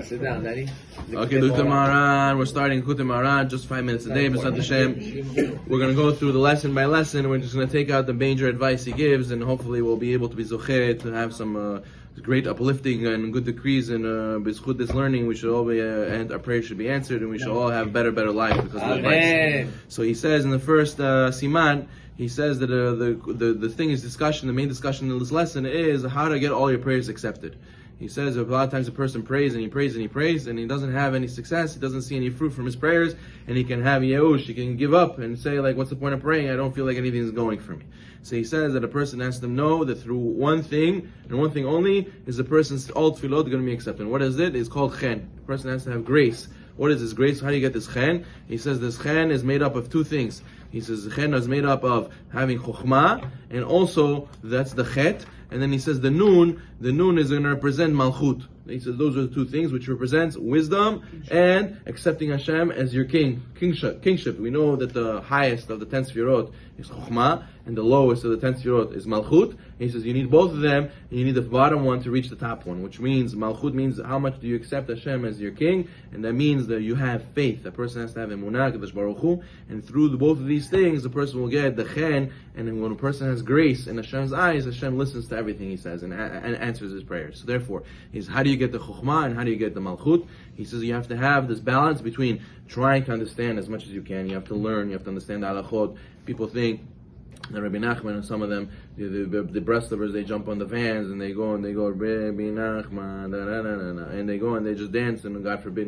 Sit down, Daddy. Okay, Likutei Moharan. We're starting Likutei Moharan just 5 minutes a day. B'ezrat Hashem. We're going to go through the lesson by lesson. We're just going to take out the major advice he gives, and hopefully we'll be able to be zocheh to have some great uplifting and good decrees. And b'zchut this learning, we should all be and our prayers should be answered, and we should all have better life because of the advice. So he says in the first siman. He says that the thing is discussion. The main discussion in this lesson is how to get all your prayers accepted. He says a lot of times a person prays and he prays and he prays and he doesn't have any success. He doesn't see any fruit from his prayers, and he can have yeush. He can give up and say, like, what's the point of praying? I don't feel like anything is going for me. So he says that a person has to know that through one thing and one thing only is the person's all tefillot going to be accepted. What is it? It's called chen. A person has to have grace. What is this grace? How do you get this chen? He says this chen is made up of two things. He says the chen is made up of having chokhmah, and also that's the chet. And then he says the nun is going to represent malchut. He says those are the two things which represents wisdom and accepting Hashem as your kingship. We know that the highest of the 10 sefirot is chokhmah, and the lowest of the 10 sefirot is malchut. He says you need both of them, and you need the bottom one to reach the top one, which means malchut means how much do you accept Hashem as your king, and that means that you have faith. A person has to have emunah, Kadosh Baruch Hu, and through both of these things, the person will get the chen. And then when a person has grace in Hashem's eyes, Hashem listens to everything he says and answers his prayers. So therefore, he's how do you get the chokhmah and how do you get the malchut? He says you have to have this balance between trying to understand as much as you can. You have to learn. You have to understand the halachot. People think that Rabbi Nachman and some of them, the Breslovers, they jump on the vans and they go Rabbi Nachman, and they go and they just dance and God forbid,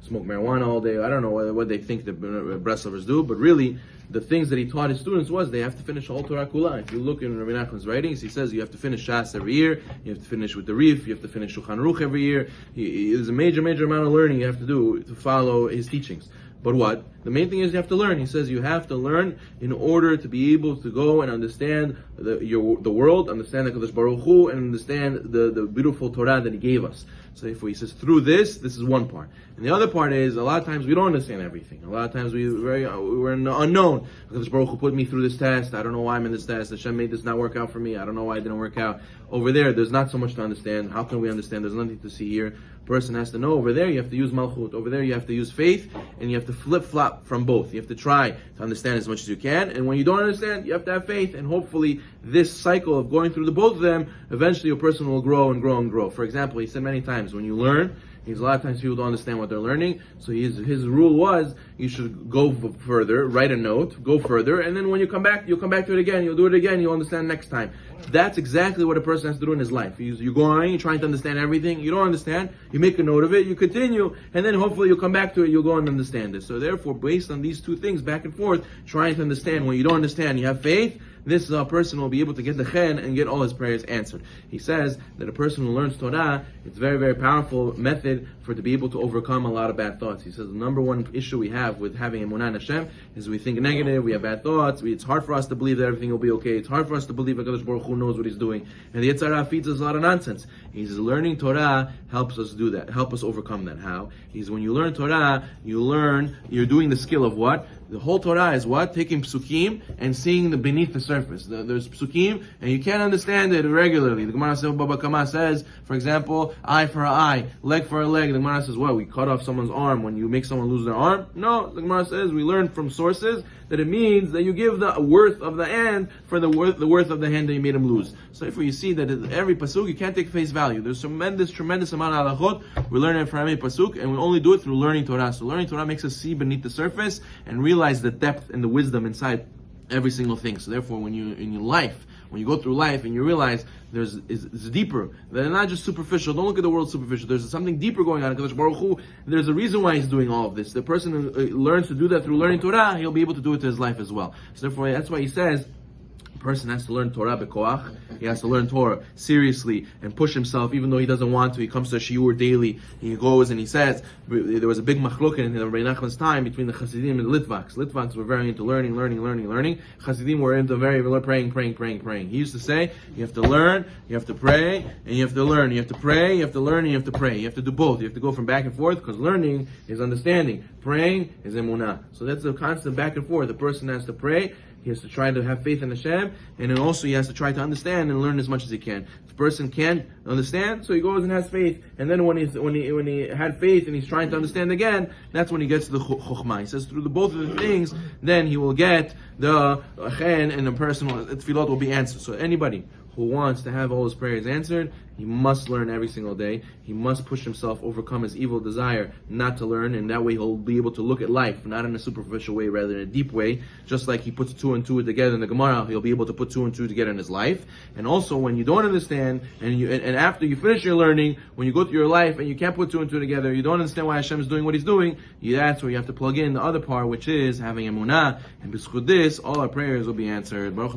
smoke marijuana all day. I don't know what they think the Breslovers do, but really the things that he taught his students was they have to finish all Torah Kula. If you look in Rabbi Nachman's writings, he says you have to finish Shas every year, you have to finish with the Rif, you have to finish Shulchan Aruch every year. There's a major amount of learning you have to do to follow his teachings. But what? The main thing is you have to learn. He says you have to learn in order to be able to go and understand the world, understand the Kadosh Baruch Hu, and understand the beautiful Torah that He gave us. So if he says through this is one part. And the other part is a lot of times we don't understand everything. A lot of times we're in the unknown. Kadosh Baruch Hu put me through this test. I don't know why I'm in this test. Hashem made this not work out for me. I don't know why it didn't work out. Over there's not so much to understand. How can we understand? There's nothing to see here. Person has to know over there you have to use malchut, over there you have to use faith, and you have to flip-flop from both. You have to try to understand as much as you can, and when you don't understand, you have to have faith, and hopefully this cycle of going through the both of them, eventually a person will grow and grow and grow. For example, he said many times, when you learn, a lot of times people don't understand what they're learning, so his rule was, you should go further, write a note, go further, and then when you come back, you'll come back to it again, you'll do it again, you'll understand next time. That's exactly what a person has to do in his life. You're going, you're trying to understand everything, you don't understand, you make a note of it, you continue, and then hopefully you'll come back to it, you'll go and understand it. So therefore, based on these two things, back and forth, trying to understand, when you don't understand, you have faith, this person will be able to get the chen and get all his prayers answered. He says that a person who learns Torah, it's a very, very powerful method to be able to overcome a lot of bad thoughts. He says the number one issue we have with having emunah in Hashem is we think negative, we have bad thoughts, it's hard for us to believe that everything will be okay, it's hard for us to believe that HaKadosh Baruch Hu knows what He's doing, and the Yetzer Hara feeds us a lot of nonsense. He says learning Torah helps us do that, help us overcome that. How? He says when you learn Torah, you're doing the skill of what? The whole Torah is what? Taking psukim and seeing beneath the surface. There's psukim, and you can't understand it regularly. The Gemara Baba Kama says, for example, eye for an eye, leg for a leg. The Gemara says, what? We cut off someone's arm when you make someone lose their arm? No, the Gemara says we learn from sources that it means that you give the worth of the hand for the worth of the hand that you made him lose. So if you see that every pasuk, you can't take face value. There's tremendous amount of halachot. We learn it from every pasuk, and we only do it through learning Torah. So learning Torah makes us see beneath the surface and realize the depth and the wisdom inside every single thing. So therefore, when you go through life and you realize it's deeper, they're not just superficial. Don't look at the world superficial. There's something deeper going on. Kadosh Baruch Hu, there's a reason why He's doing all of this. The person who learns to do that through learning Torah, he'll be able to do it to his life as well. So therefore, that's why he says, a person has to learn Torah bekoach. He has to learn Torah seriously and push himself, even though he doesn't want to. He comes to a shiur daily. He goes and he says, there was a big machloket in Rabbi Nachman's time between the Hasidim and the Litvaks. Litvaks were very into learning. Hasidim were into very praying. He used to say, you have to learn, you have to pray, and you have to learn. You have to pray, you have to learn, and you have to pray. You have to do both. You have to go from back and forth, because learning is understanding. Praying is emunah. So that's a constant back and forth. The person has to pray, He has to try to have faith in Hashem, and then also he has to try to understand and learn as much as he can. If a person can't understand, so he goes and has faith, and then when he had faith and he's trying to understand again, that's when he gets to the chokhmah. He says through both of the things, then he will get the chen, and the personal tefillot will be answered. So anybody who wants to have all his prayers answered, he must learn every single day. He must push himself, overcome his evil desire not to learn, and that way he'll be able to look at life, not in a superficial way, rather in a deep way. Just like he puts 2 and 2 together in the Gemara, he'll be able to put 2 and 2 together in his life. And also, when you don't understand, and after you finish your learning, when you go through your life and you can't put 2 and 2 together, you don't understand why Hashem is doing what He's doing, that's where you have to plug in the other part, which is having emunah. And b'zchut this, all our prayers will be answered. Baruch